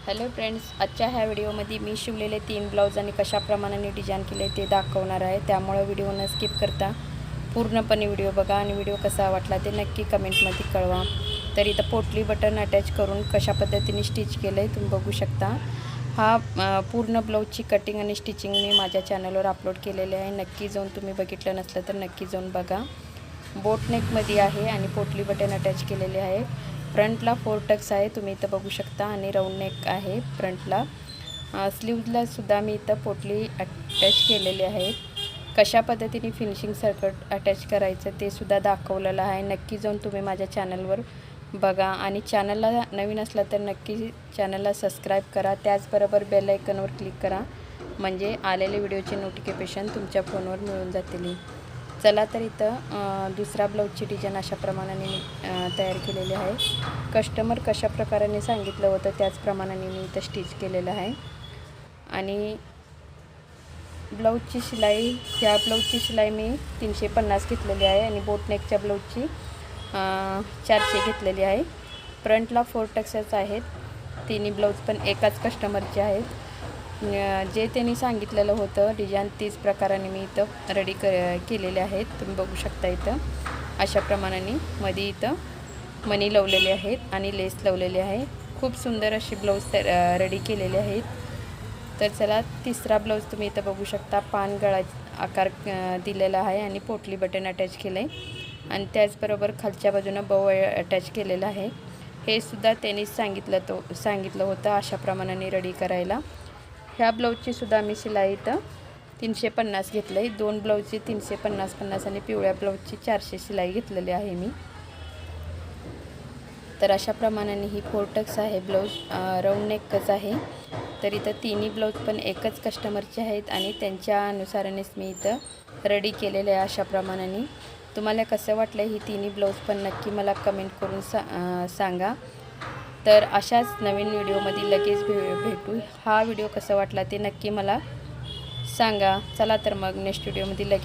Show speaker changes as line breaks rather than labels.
Hello friends, आजच्या ह्या व्हिडिओमध्ये मी शिवलेले 3 ब्लाऊज आणि कशा प्रमाणाने डिझाईन केले ते दाखवणार आहे। त्यामुळे व्हिडिओ न स्किप करता पूर्णपणे व्हिडिओ बघा आणि व्हिडिओ कसा वाटला ते नक्की कमेंटमध्ये कळवा। तर इथं पोटली बटन अटॅच करून कशा पद्धतीने स्टिच केलं आहे तुम्ही बघू शकता। हा पूर्ण ब्लाऊजची कटिंग आणि स्टिचिंग मी माझ्या चॅनलवर अपलोड केलेले आहे। नक्की जाऊन तुम्ही बघितलं नसलं तर नक्की जाऊन बघा। बोट नेकमध्ये आहे आणि पोटली बटन अटॅच केलेले आहे। फ्रंटला 4 टक्स आहे तुम्ही इथं बघू शकता आणि राऊंड नेक आहे फ्रंटला। स्लीव्हजला सुद्धा मी इथं पोटली अटॅच केलेली आहे। कशा पद्धतीने फिनिशिंग सर्कट अटॅच करायचं ते सुद्धा दाखवलेलं आहे। नक्की जाऊन तुम्ही माझ्या चॅनलवर बघा आणि चॅनलला नवीन असला तर नक्की चॅनलला सबस्क्राईब करा। त्याचबरोबर बेल आयकॉनवर क्लिक करा म्हणजे आलेले व्हिडिओचे नोटिफिकेशन तुमच्या फोनवर मिळून जातील। चला तर इथं दुसरा ब्लाऊजची डिझाईन अशा प्रमाणाने तयार केलेली आहे। कस्टमर कशा प्रकाराने सांगितलं होतं त्याचप्रमाणे मी इथं स्टिच केलेलं आहे। आणि ब्लाऊजची शिलाई ह्या ब्लाऊजची शिलाई मी 350 घेतलेली आहे आणि बोट नेकच्या ब्लाऊजची 400 घेतलेली आहे। फ्रंटला 4 टक्सच आहेत। तिन्ही ब्लाऊज पण एकाच कस्टमरचे आहेत। जे त्यांनी सांगितलेलं होतं डिझाईन तीच प्रकाराने मी इथं रेडी केलेले आहेत। तुम्ही बघू शकता इथं अशा प्रमाणाने मध्ये इथं मणी लावलेले आहेत आणि लेस लावलेले आहे। खूप सुंदर अशी ब्लाऊज रेडी केलेले आहेत। तर चला तिसरा ब्लाऊज तुम्ही इथं बघू शकता। पान गळा आकार दिलेला आहे आणि पोटली बटन अटॅच केलं आहे आणि त्याचबरोबर खालच्या बाजूनं बव अटॅच केलेलं आहे। हे सुद्धा त्यांनीच सांगितलं होतं अशा प्रमाणाने रेडी करायला। ह्या ब्लाऊजची सुद्धा मी शिलाई इथं 350 घेतलं आहे। 2 ब्लाऊजची 350 आणि पिवळ्या ब्लाऊजची 400 शिलाई घेतलेली आहे मी। तर अशा प्रमाणाने ही 4 टक्स आहे ब्लाऊज राऊंड नेकच आहे। तर इथं तिन्ही ब्लाऊज पण एकच कस्टमरचे आहेत आणि त्यांच्या अनुसारानेच मी इथं रेडी केलेले आहे अशा प्रमाणाने। तुम्हाला कसं वाटलं ही तिन्ही ब्लाऊज पण नक्की मला कमेंट करून सांगा। तर अशाच नवीन व्हिडिओमध्ये लगेच भेटू। हा व्हिडिओ कसा वाटला ते नक्की मला सांगा। चला तर मग नेक्स्ट व्हिडिओमध्ये लगेच